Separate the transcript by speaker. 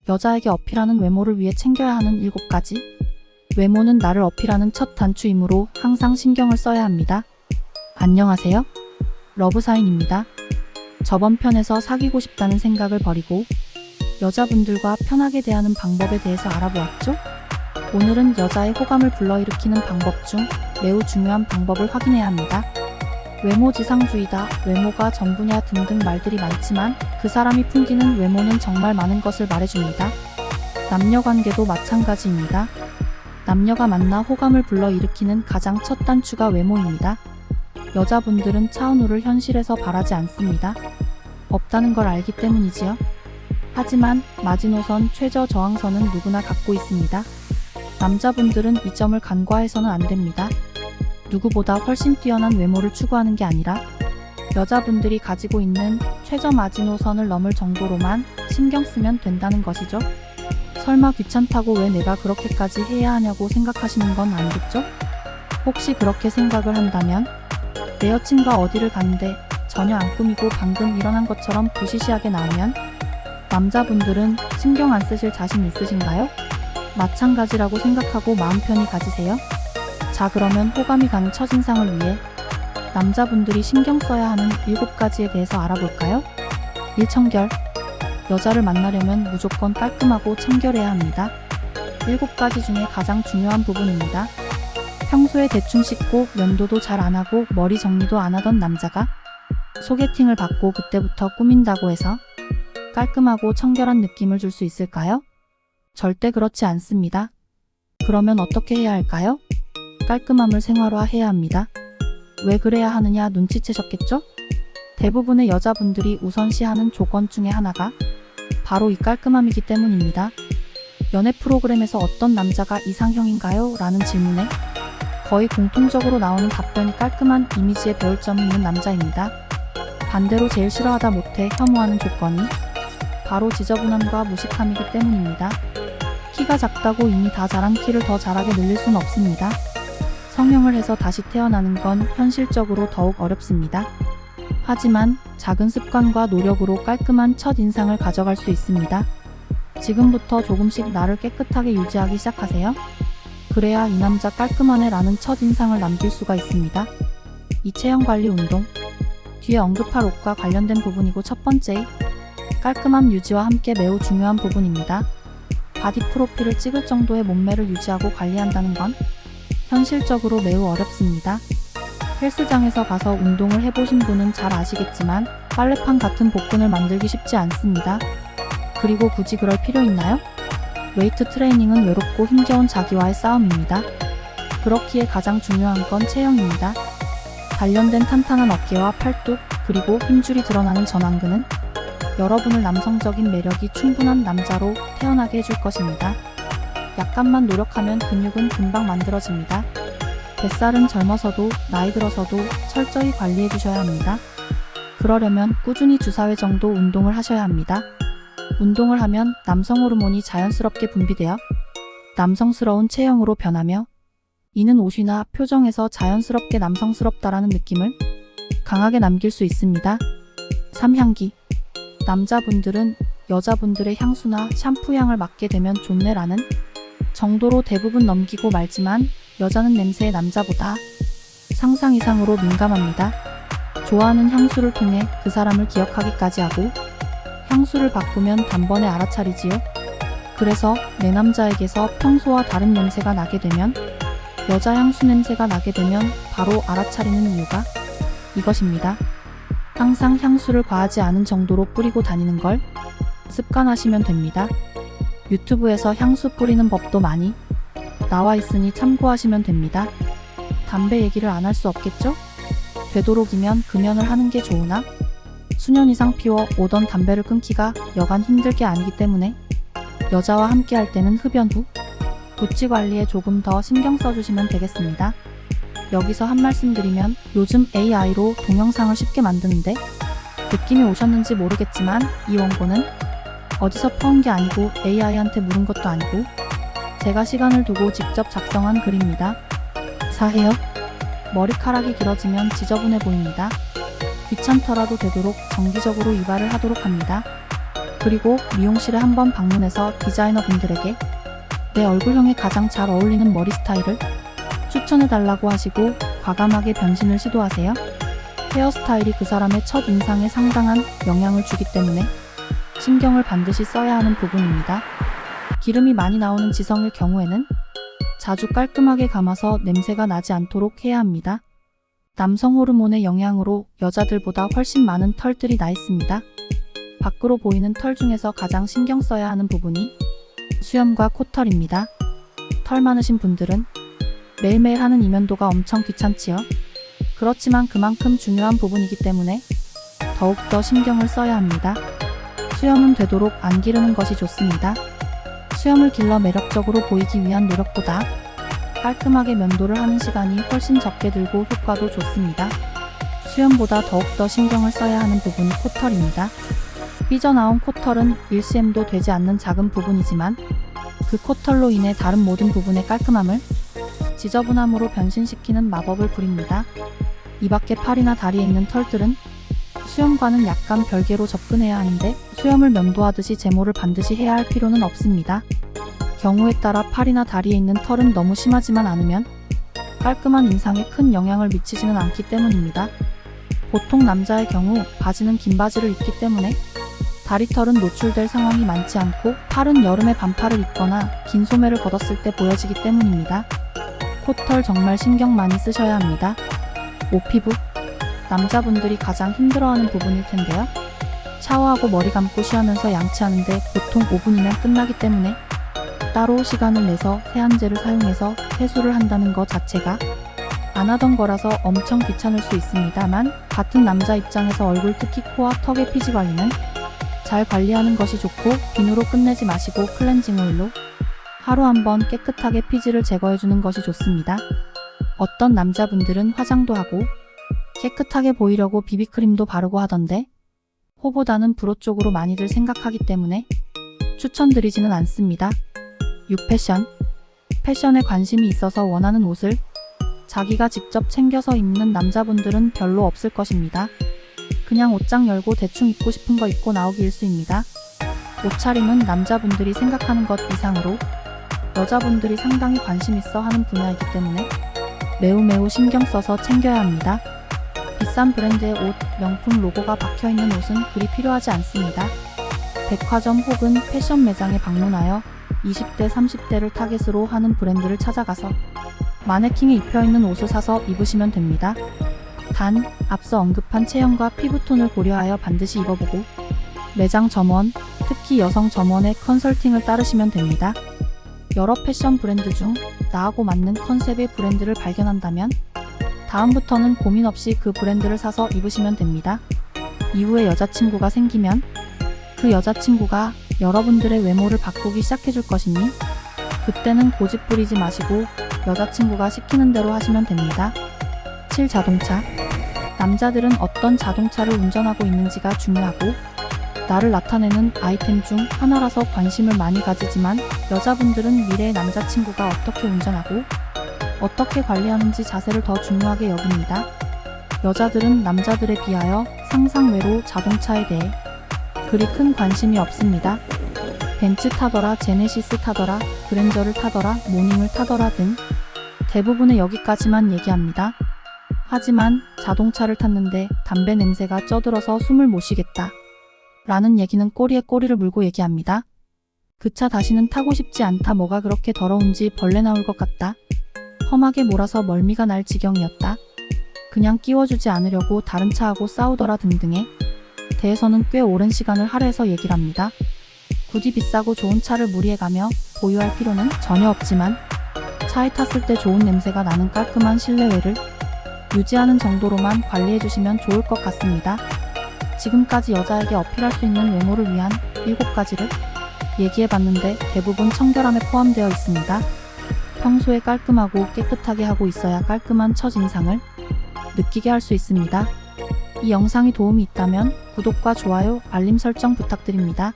Speaker 1: 여자에게 어필하는 외모를 위해 챙겨야 하는 7가지. 외모는 나를 어필하는 첫 단추이므로 항상 신경을 써야 합니다. 안녕하세요. 러브사인입니다. 저번 편에서 사귀고 싶다는 생각을 버리고 여자분들과 편하게 대하는 방법에 대해서 알아보았죠? 오늘은 여자의 호감을 불러일으키는 방법 중 매우 중요한 방법을 확인해야 합니다. 외모지상주의다, 외모가 전부냐 등등 말들이 많지만 그 사람이 풍기는 외모는 정말 많은 것을 말해줍니다. 남녀관계도 마찬가지입니다. 남녀가 만나 호감을 불러일으키는 가장 첫 단추가 외모입니다. 여자분들은 차은우를 현실에서 바라지 않습니다. 없다는 걸 알기 때문이지요. 하지만 마지노선, 최저 저항선은 누구나 갖고 있습니다. 남자분들은 이 점을 간과해서는 안 됩니다. 누구보다 훨씬 뛰어난 외모를 추구하는 게 아니라 여자분들이 가지고 있는 최저 마지노선을 넘을 정도로만 신경 쓰면 된다는 것이죠. 설마 귀찮다고 왜 내가 그렇게까지 해야 하냐고 생각하시는 건 아니겠죠? 혹시 그렇게 생각을 한다면 내 여친과 어디를 갔는데 전혀 안 꾸미고 방금 일어난 것처럼 부시시하게 나오면 남자분들은 신경 안 쓰실 자신 있으신가요? 마찬가지라고 생각하고 마음 편히 가지세요. 자, 그러면 호감이 가는 첫인상을 위해 남자분들이 신경 써야 하는 7가지에 대해서 알아볼까요? 1. 청결. 여자를 만나려면 무조건 깔끔하고 청결해야 합니다. 7가지 중에 가장 중요한 부분입니다. 평소에 대충 씻고 면도도 잘 안 하고 머리 정리도 안 하던 남자가 소개팅을 받고 그때부터 꾸민다고 해서 깔끔하고 청결한 느낌을 줄 수 있을까요? 절대 그렇지 않습니다. 그러면 어떻게 해야 할까요? 깔끔함을 생활화해야 합니다. 왜 그래야 하느냐 눈치채셨겠죠? 대부분의 여자분들이 우선시하는 조건 중에 하나가 바로 이 깔끔함이기 때문입니다. 연애 프로그램에서 어떤 남자가 이상형인가요? 라는 질문에 거의 공통적으로 나오는 답변이 깔끔한 이미지에 배울 점이 있는 남자입니다. 반대로 제일 싫어하다 못해 혐오하는 조건이 바로 지저분함과 무식함이기 때문입니다. 키가 작다고 이미 다 자란 키를 더 자라게 늘릴 수는 없습니다. 성형을 해서 다시 태어나는 건 현실적으로 더욱 어렵습니다. 하지만 작은 습관과 노력으로 깔끔한 첫인상을 가져갈 수 있습니다. 지금부터 조금씩 나를 깨끗하게 유지하기 시작하세요. 그래야 이 남자 깔끔하네 라는 첫인상을 남길 수가 있습니다. 2. 체형관리 운동. 뒤에 언급할 옷과 관련된 부분이고 첫 번째, 깔끔함 유지와 함께 매우 중요한 부분입니다. 바디 프로필을 찍을 정도의 몸매를 유지하고 관리한다는 건 현실적으로 매우 어렵습니다. 헬스장에서 가서 운동을 해보신 분은 잘 아시겠지만 빨래판 같은 복근을 만들기 쉽지 않습니다. 그리고 굳이 그럴 필요 있나요? 웨이트 트레이닝은 외롭고 힘겨운 자기와의 싸움입니다. 그렇기에 가장 중요한 건 체형입니다. 단련된 탄탄한 어깨와 팔뚝, 그리고 힘줄이 드러나는 전완근은 여러분을 남성적인 매력이 충분한 남자로 태어나게 해줄 것입니다. 약간만 노력하면 근육은 금방 만들어집니다. 뱃살은 젊어서도 나이 들어서도 철저히 관리해 주셔야 합니다. 그러려면 꾸준히 주사 회 정도 운동을 하셔야 합니다. 운동을 하면 남성 호르몬이 자연스럽게 분비되어 남성스러운 체형으로 변하며 이는 옷이나 표정에서 자연스럽게 남성스럽다라는 느낌을 강하게 남길 수 있습니다. 3. 향기. 남자분들은 여자분들의 향수나 샴푸 향을 맡게 되면 좋네라는 정도로 대부분 넘기고 말지만 여자는 냄새에 남자보다 상상 이상으로 민감합니다. 좋아하는 향수를 통해 그 사람을 기억하기까지 하고 향수를 바꾸면 단번에 알아차리지요. 그래서 내 남자에게서 평소와 다른 냄새가 나게 되면 여자 향수 냄새가 나게 되면 바로 알아차리는 이유가 이것입니다. 항상 향수를 과하지 않은 정도로 뿌리고 다니는 걸 습관하시면 됩니다. 유튜브에서 향수 뿌리는 법도 많이 나와 있으니 참고하시면 됩니다. 담배 얘기를 안 할 수 없겠죠? 되도록이면 금연을 하는 게 좋으나 수년 이상 피워 오던 담배를 끊기가 여간 힘들 게 아니기 때문에 여자와 함께 할 때는 흡연 후 도치 관리에 조금 더 신경 써주시면 되겠습니다. 여기서 한 말씀 드리면 요즘 AI로 동영상을 쉽게 만드는데 느낌이 오셨는지 모르겠지만 이 원고는 어디서 퍼온 게 아니고 AI한테 물은 것도 아니고 제가 시간을 두고 직접 작성한 글입니다. 4. 머리카락이 길어지면 지저분해 보입니다. 귀찮더라도 되도록 정기적으로 이발을 하도록 합니다. 그리고 미용실에 한번 방문해서 디자이너분들에게 내 얼굴형에 가장 잘 어울리는 머리 스타일을 추천해달라고 하시고 과감하게 변신을 시도하세요. 헤어스타일이 그 사람의 첫 인상에 상당한 영향을 주기 때문에 신경을 반드시 써야 하는 부분입니다. 기름이 많이 나오는 지성일 경우에는 자주 깔끔하게 감아서 냄새가 나지 않도록 해야 합니다. 남성 호르몬의 영향으로 여자들보다 훨씬 많은 털들이 나 있습니다. 밖으로 보이는 털 중에서 가장 신경 써야 하는 부분이 수염과 코털입니다. 털 많으신 분들은 매일매일 하는 이면도가 엄청 귀찮지요? 그렇지만 그만큼 중요한 부분이기 때문에 더욱더 신경을 써야 합니다. 수염은 되도록 안 기르는 것이 좋습니다. 수염을 길러 매력적으로 보이기 위한 노력보다 깔끔하게 면도를 하는 시간이 훨씬 적게 들고 효과도 좋습니다. 수염보다 더욱더 신경을 써야 하는 부분이 코털입니다. 삐져나온 코털은 1cm도 되지 않는 작은 부분이지만 그 코털로 인해 다른 모든 부분의 깔끔함을 지저분함으로 변신시키는 마법을 부립니다. 이 밖에 팔이나 다리에 있는 털들은 수염과는 약간 별개로 접근해야 하는데 수염을 면도하듯이 제모를 반드시 해야 할 필요는 없습니다. 경우에 따라 팔이나 다리에 있는 털은 너무 심하지만 않으면 깔끔한 인상에 큰 영향을 미치지는 않기 때문입니다. 보통 남자의 경우 바지는 긴 바지를 입기 때문에 다리털은 노출될 상황이 많지 않고 팔은 여름에 반팔을 입거나 긴 소매를 걷었을 때 보여지기 때문입니다. 코털 정말 신경 많이 쓰셔야 합니다. 옷피부, 남자분들이 가장 힘들어하는 부분일 텐데요. 샤워하고 머리 감고 쉬하면서 양치하는데 보통 5분이면 끝나기 때문에 따로 시간을 내서 세안제를 사용해서 세수를 한다는 것 자체가 안 하던 거라서 엄청 귀찮을 수 있습니다만 같은 남자 입장에서 얼굴 특히 코와 턱의 피지 관리는 잘 관리하는 것이 좋고 비누로 끝내지 마시고 클렌징 오일로 하루 한 번 깨끗하게 피지를 제거해주는 것이 좋습니다. 어떤 남자분들은 화장도 하고 깨끗하게 보이려고 비비크림도 바르고 하던데 호보다는 브로 쪽으로 많이들 생각하기 때문에 추천드리지는 않습니다. 6. 패션에 관심이 있어서 원하는 옷을 자기가 직접 챙겨서 입는 남자분들은 별로 없을 것입니다. 그냥 옷장 열고 대충 입고 싶은 거 입고 나오기 일쑤입니다. 옷차림은 남자분들이 생각하는 것 이상으로 여자분들이 상당히 관심 있어 하는 분야이기 때문에 매우 신경 써서 챙겨야 합니다. 비싼 브랜드의 옷, 명품 로고가 박혀있는 옷은 그리 필요하지 않습니다. 백화점 혹은 패션 매장에 방문하여 20대, 30대를 타겟으로 하는 브랜드를 찾아가서 마네킹에 입혀있는 옷을 사서 입으시면 됩니다. 단, 앞서 언급한 체형과 피부톤을 고려하여 반드시 입어보고 매장 점원, 특히 여성 점원의 컨설팅을 따르시면 됩니다. 여러 패션 브랜드 중 나하고 맞는 컨셉의 브랜드를 발견한다면 다음부터는 고민 없이 그 브랜드를 사서 입으시면 됩니다. 이후에 여자친구가 생기면 그 여자친구가 여러분들의 외모를 바꾸기 시작해줄 것이니 그때는 고집 부리지 마시고 여자친구가 시키는 대로 하시면 됩니다. 7. 자동차. 남자들은 어떤 자동차를 운전하고 있는지가 중요하고 나를 나타내는 아이템 중 하나라서 관심을 많이 가지지만 여자분들은 미래의 남자친구가 어떻게 운전하고 어떻게 관리하는지 자세를 더 중요하게 여깁니다. 여자들은 남자들에 비하여 상상 외로 자동차에 대해 그리 큰 관심이 없습니다. 벤츠 타더라, 제네시스 타더라, 그랜저를 타더라, 모닝을 타더라 등 대부분의 여기까지만 얘기합니다. 하지만 자동차를 탔는데 담배 냄새가 쪄들어서 숨을 못 쉬겠다 라는 얘기는 꼬리에 꼬리를 물고 얘기합니다. 그 차 다시는 타고 싶지 않다. 뭐가 그렇게 더러운지 벌레 나올 것 같다. 험하게 몰아서 멀미가 날 지경이었다. 그냥 끼워주지 않으려고 다른 차하고 싸우더라 등등에 대해서는 꽤 오랜 시간을 할애해서 얘기를 합니다. 굳이 비싸고 좋은 차를 무리해가며 보유할 필요는 전혀 없지만 차에 탔을 때 좋은 냄새가 나는 깔끔한 실내외를 유지하는 정도로만 관리해주시면 좋을 것 같습니다. 지금까지 여자에게 어필할 수 있는 외모를 위한 7가지를 얘기해봤는데 대부분 청결함에 포함되어 있습니다. 평소에 깔끔하고 깨끗하게 하고 있어야 깔끔한 첫인상을 느끼게 할 수 있습니다. 이 영상이 도움이 있다면 구독과 좋아요, 알림 설정 부탁드립니다.